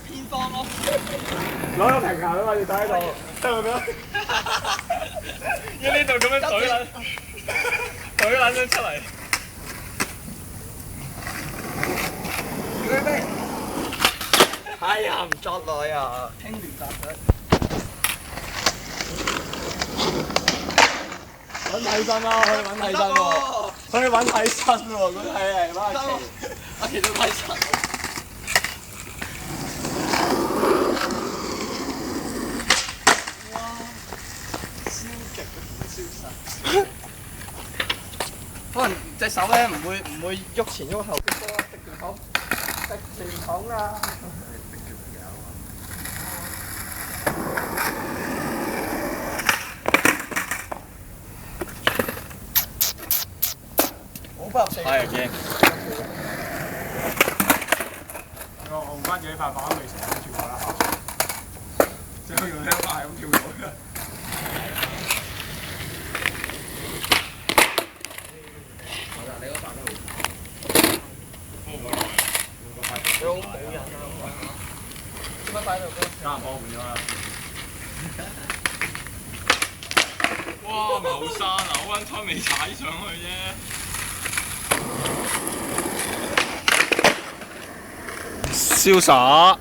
偏方咯。攞個平衡啊嘛，要睇喺度，得唔得？要呢度咁樣懟撚咗出嚟。哎呀，唔作女啊！輕亂搭水。揾替身啦，去揾替身喎，去揾替身喎，佢係阿奇，阿奇都替身。哇！超極嘅超神。可能隻手咧唔會喐前喐後，逼住口，逼住口啊！好不入四。係驚。我紅番幾塊板未成功跳過啦，即係用呢塊咁跳到嘅。你嗰塊都好冇人啊！點解擺喺度嘅？加波換咗啦。哇！牛山啊，好撚彩未踩上去啫。瀟灑。